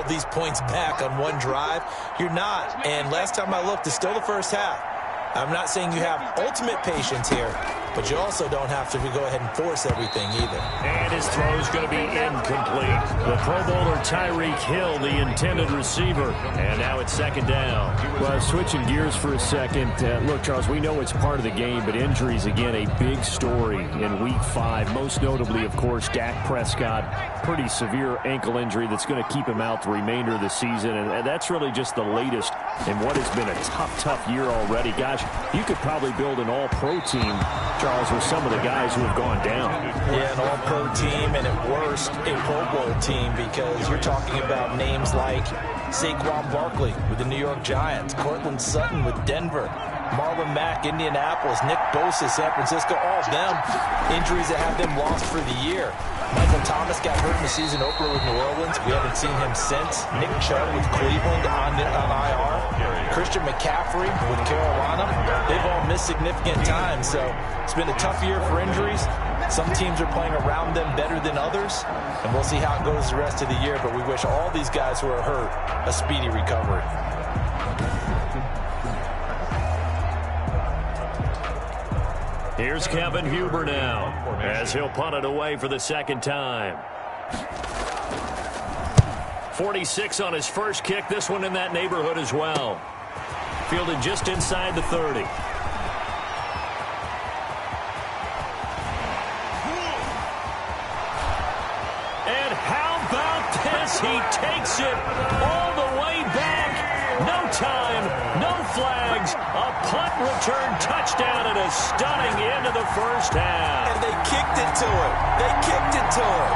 all these points back on one drive. You're not. And last time I looked, it's still the first half. I'm not saying you have ultimate patience here, but you also don't have to go ahead and force everything either. And his throw's going to be incomplete. The Pro Bowler Tyreek Hill, the intended receiver. And now it's second down. Well, switching gears for a second. Look, Charles, we know it's part of the game, but injuries, again, a big story in Week 5. Most notably, of course, Dak Prescott. Pretty severe ankle injury that's going to keep him out the remainder of the season. And that's really just the latest in what has been a tough year already. Gosh, you could probably build an all-pro team, Charles, with some of the guys who have gone down. Yeah, an all-pro team, and at worst, a Pro Bowl team, because you're talking about names like Saquon Barkley with the New York Giants, Cortland Sutton with Denver, Marlon Mack, Indianapolis, Nick Bosa, San Francisco, all of them injuries that have them lost for the year. Michael Thomas got hurt in the season opener with New Orleans. We haven't seen him since. Nick Chubb with Cleveland on IR. Christian McCaffrey with Carolina. They've all missed significant time, so it's been a tough year for injuries. Some teams are playing around them better than others, and we'll see how it goes the rest of the year, but we wish all these guys who are hurt a speedy recovery. Here's Kevin Huber now, as he'll punt it away for the second time. 46 on his first kick. This one in that neighborhood as well. Fielded just inside the 30. And how about this? He takes it all the way back. No time, no flags. A punt return touchdown and a stunning end of the first half. And they kicked it to him. They kicked it to him.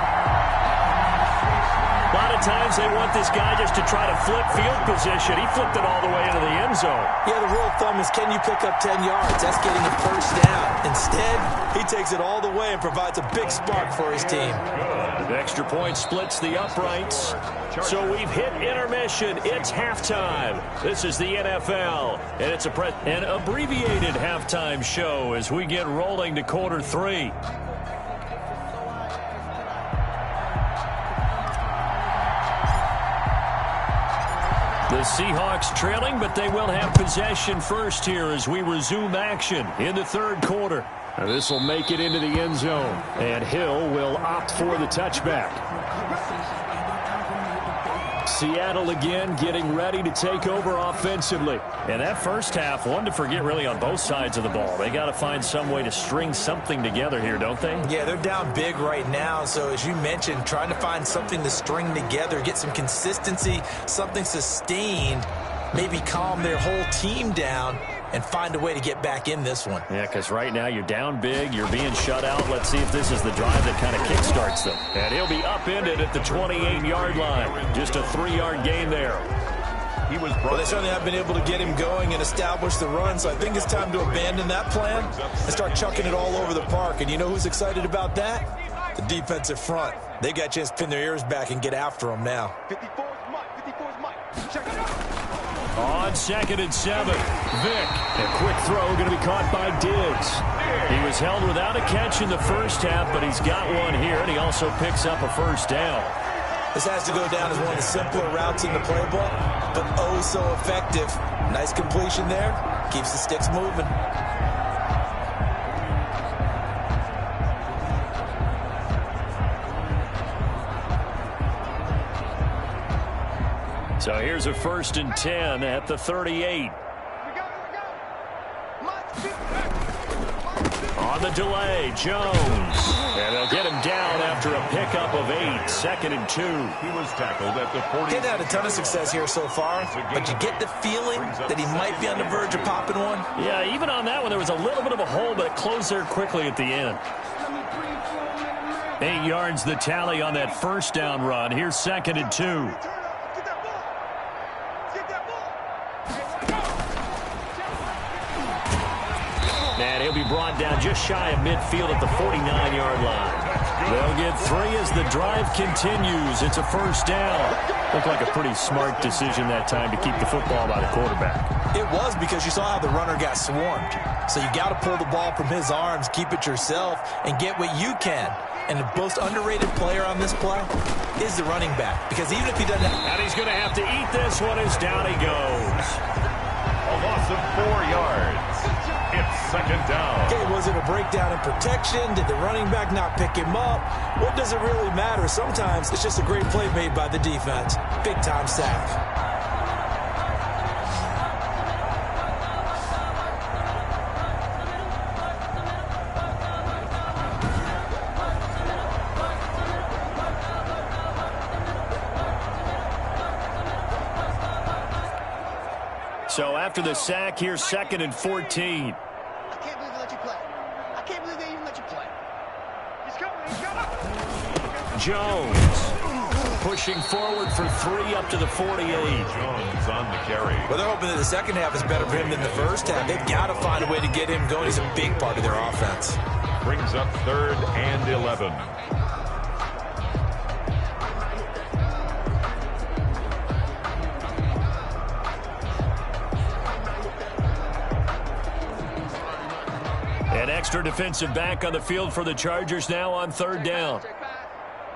A lot of times they want this guy just to try to flip field position. He flipped it all the way into the end zone. Yeah, the rule of thumb is, can you pick up 10 yards? That's getting a first down. Instead, he takes it all the way and provides a big spark for his team. The extra point splits the uprights. So we've hit intermission. It's halftime. This is the NFL, and it's an abbreviated halftime show as we get rolling to quarter 3. The Seahawks trailing, but they will have possession first here as we resume action in the third quarter. This will make it into the end zone, and Hill will opt for the touchback. Seattle again getting ready to take over offensively. And that first half, one to forget really on both sides of the ball. They got to find some way to string something together here, don't they? Yeah, they're down big right now. So as you mentioned, trying to find something to string together, get some consistency, something sustained, maybe calm their whole team down and find a way to get back in this one. Yeah, because right now you're down big, you're being shut out. Let's see if this is the drive that kind of kickstarts them. And he'll be upended at the 28-yard line. Just a 3-yard gain there. Well, they certainly have been able to get him going and establish the run, so I think it's time to abandon that plan and start chucking it all over the park. And you know who's excited about that? The defensive front. They got a chance to pin their ears back and get after him now. 54 is Mike. Check it out. On 2nd and 7, Vick. A quick throw going to be caught by Diggs. He was held without a catch in the first half, but he's got one here, and he also picks up a first down. This has to go down as one of the simpler routes in the playbook, but oh so effective. Nice completion there. Keeps the sticks moving. So here's a 1st and 10 at the 38. On the delay, Jones. And they'll get him down after a pickup of 8. 2nd and 2. He was tackled at the 40. He's had a ton of success here so far, but you get the feeling that he might be on the verge of popping one. Yeah, even on that one, there was a little bit of a hole, but it closed there quickly at the end. 8 yards the tally on that first down run. Here's 2nd and 2. And he'll be brought down just shy of midfield at the 49-yard line. They'll get 3 as the drive continues. It's a first down. Looked like a pretty smart decision that time to keep the football by the quarterback. It was, because you saw how the runner got swarmed. So you got to pull the ball from his arms, keep it yourself, and get what you can. And the most underrated player on this play is the running back. Because even if he doesn't have... And he's going to have to eat this one as down he goes. A loss of 4 yards. It's second down. Okay, was it a breakdown in protection? Did the running back not pick him up? What does it really matter? Sometimes it's just a great play made by the defense. Big-time sack. So after the sack, here's 2nd and 14. I can't believe they let you play. I can't believe they even let you play. He's coming, he's coming. Jones pushing forward for 3 up to the 48. Jones on the carry. Well, they're hoping that the second half is better for him than the first half. They've got to find a way to get him going. He's a big part of their offense. Brings up 3rd and 11. An extra defensive back on the field for the Chargers now on 3rd down.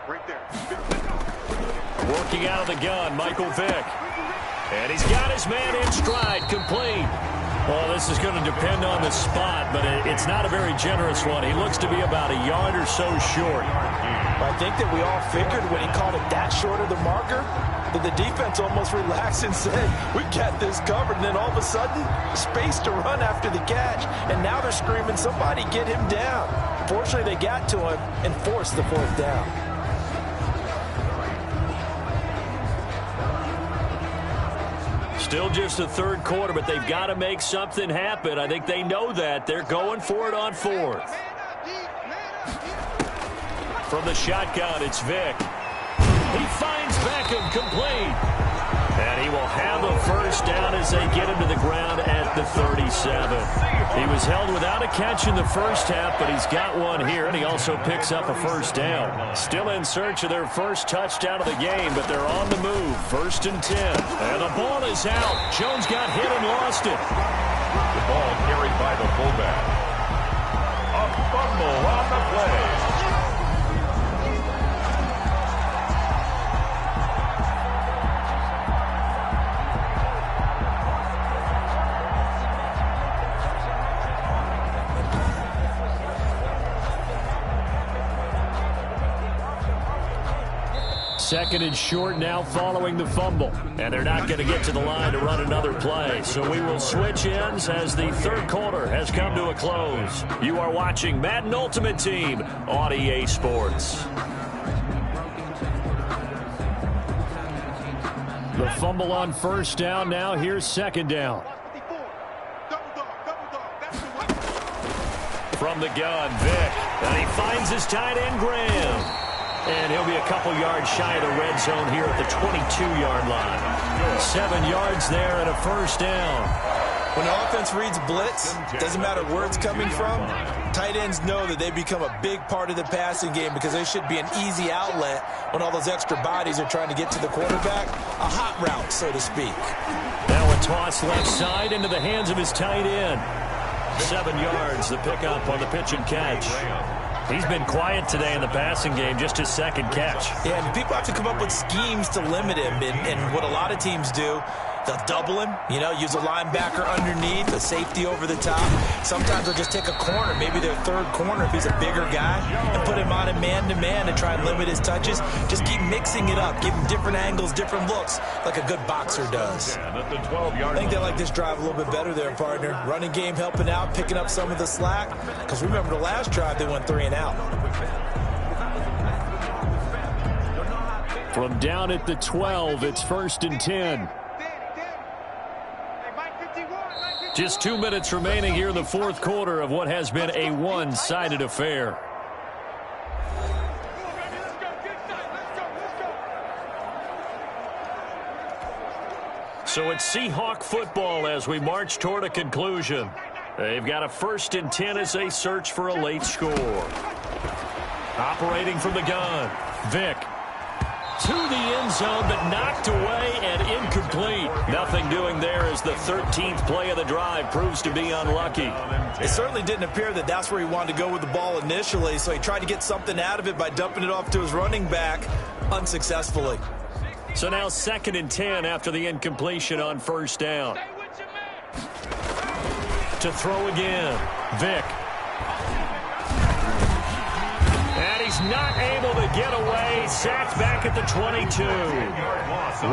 Right there. Working out of the gun, Michael Vick. And he's got his man in stride, complete. Well, this is going to depend on the spot, but it's not a very generous one. He looks to be about a yard or so short. I think that we all figured when he called it that short of the marker, that the defense almost relaxed and said, we got this covered. And then all of a sudden, space to run after the catch. And now they're screaming, somebody get him down. Fortunately, they got to him and forced the 4th down. Still just the 3rd quarter, but they've got to make something happen. I think they know that. They're going for it on 4th. From the shotgun, it's Vick. He finds Beckham, complete. And he will have a 1st down as they get him to the ground at the 37. He was held without a catch in the first half, but he's got one here, and he also picks up a 1st down. Still in search of their first touchdown of the game, but they're on the move. 1st and 10. And the ball is out. Jones got hit and lost it. The ball carried by the fullback. A fumble on the play. Second and short now following the fumble. And they're not going to get to the line to run another play. So we will switch ends as the 3rd quarter has come to a close. You are watching Madden Ultimate Team on EA Sports. The fumble on 1st down. Now here's 2nd down. From the gun, Vick. And he finds his tight end, Graham. And he'll be a couple yards shy of the red zone here at the 22-yard line. 7 yards there and a 1st down. When the offense reads blitz, doesn't matter where it's coming from, tight ends know that they become a big part of the passing game because they should be an easy outlet when all those extra bodies are trying to get to the quarterback. A hot route, so to speak. Now a toss left side into the hands of his tight end. 7 yards, the pickup on the pitch and catch. He's been quiet today in the passing game, just his 2nd catch. Yeah, and people have to come up with schemes to limit him. And what a lot of teams do, they'll double him, use a linebacker underneath, a safety over the top. Sometimes they'll just take a corner, maybe their 3rd corner if he's a bigger guy, and put him on a man-to-man to try and limit his touches. Just keep mixing it up, give him different angles, different looks, like a good boxer does. I think they like this drive a little bit better there, partner. Running game helping out, picking up some of the slack. Because remember the last drive, they went 3 and out. From down at the 12, it's 1st and 10. Just 2 minutes remaining here in the 4th quarter of what has been a one-sided affair. So it's Seahawk football as we march toward a conclusion. They've got a 1st and 10 as they search for a late score. Operating from the gun, Vick. To the end zone, but knocked away and incomplete. Nothing doing there as the 13th play of the drive proves to be unlucky. It certainly didn't appear that that's where he wanted to go with the ball initially, so he tried to get something out of it by dumping it off to his running back unsuccessfully. So now 2nd and 10 after the incompletion on 1st down. To throw again, Vick. And he's not able to get away. Sacked back at the 22.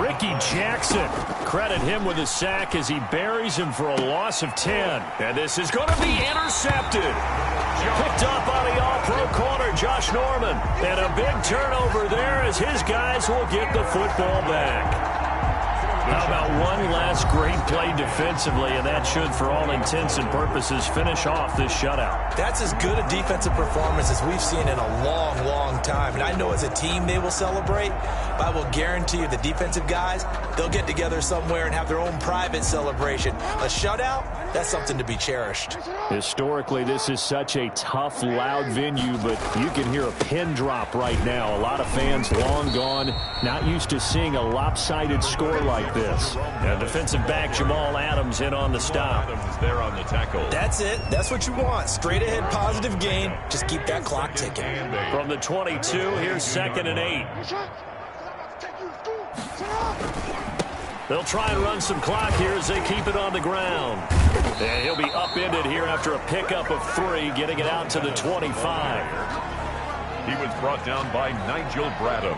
Ricky Jackson, credit him with a sack as he buries him for a loss of 10. And this is going to be intercepted. Picked up by the all-pro corner, Josh Norman. And a big turnover there as his guys will get the football back. How about one last great play defensively, and that should, for all intents and purposes, finish off this shutout. That's as good a defensive performance as we've seen in a long, long time. And I know as a team they will celebrate, but I will guarantee you the defensive guys, they'll get together somewhere and have their own private celebration. A shutout, that's something to be cherished. Historically, this is such a tough, loud venue, but you can hear a pin drop right now. A lot of fans long gone, not used to seeing a lopsided score like this. And defensive back Jamal Adams in on the stop. Adams is there on the tackle. That's it. That's what you want. Straight ahead positive gain. Just keep that clock ticking. From the 22, here's 2nd and 8. They'll try and run some clock here as they keep it on the ground. And he'll be upended here after a pickup of 3, getting it out to the 25. He was brought down by Nigel Bradham.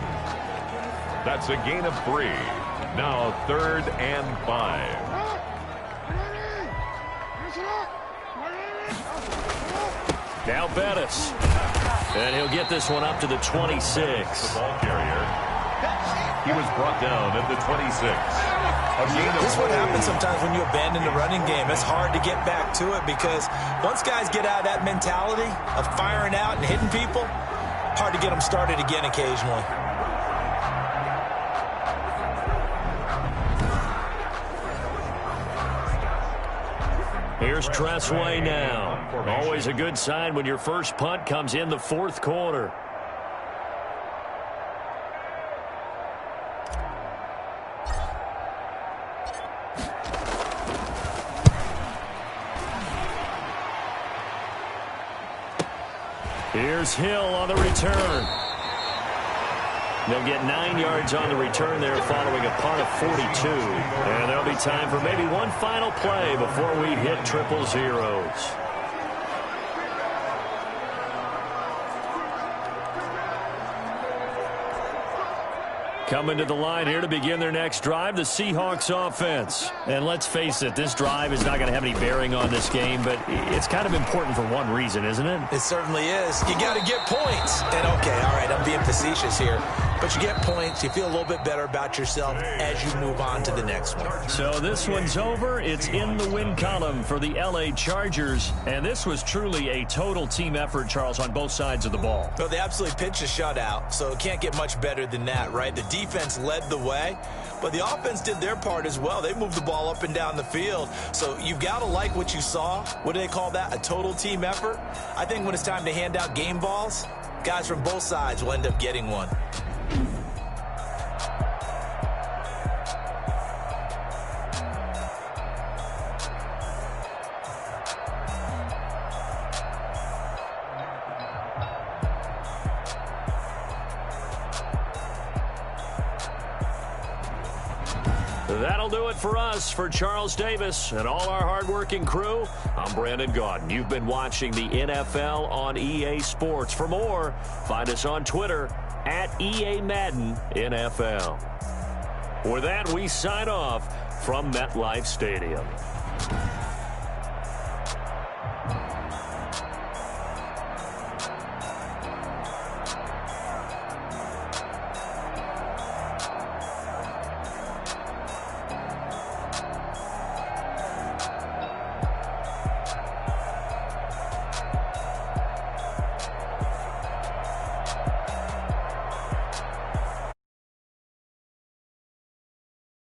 That's a gain of 3. Now 3rd and 5. Now Bettis. And he'll get this one up to the 26. The ball carrier. He was brought down at the 26. This is what happens sometimes when you abandon the running game. It's hard to get back to it because once guys get out of that mentality of firing out and hitting people, hard to get them started again occasionally. Here's Tressway now. Always a good sign when your first punt comes in the 4th quarter. Here's Hill on the return. They'll get 9 yards on the return there following a punt of 42. And there'll be time for maybe one final play before we hit triple zeros. Coming to the line here to begin their next drive, the Seahawks offense. And let's face it, this drive is not going to have any bearing on this game, but it's kind of important for one reason, isn't it? It certainly is. You got to get points. And okay, all right, I'm being facetious here. But you get points, you feel a little bit better about yourself as you move on to the next one. So this one's over. It's in the win column for the L.A. Chargers. And this was truly a total team effort, Charles, on both sides of the ball. Well, they absolutely pitched a shutout, so it can't get much better than that, right? The defense led the way, but the offense did their part as well. They moved the ball up and down the field. So you've got to like what you saw. What do they call that? A total team effort? I think when it's time to hand out game balls, guys from both sides will end up getting one. That'll do it for us. For Charles Davis and all our hardworking crew, I'm Brandon Gaudin. You've been watching the NFL on EA Sports. For more, find us on Twitter at EA Madden NFL. With that, we sign off from MetLife Stadium.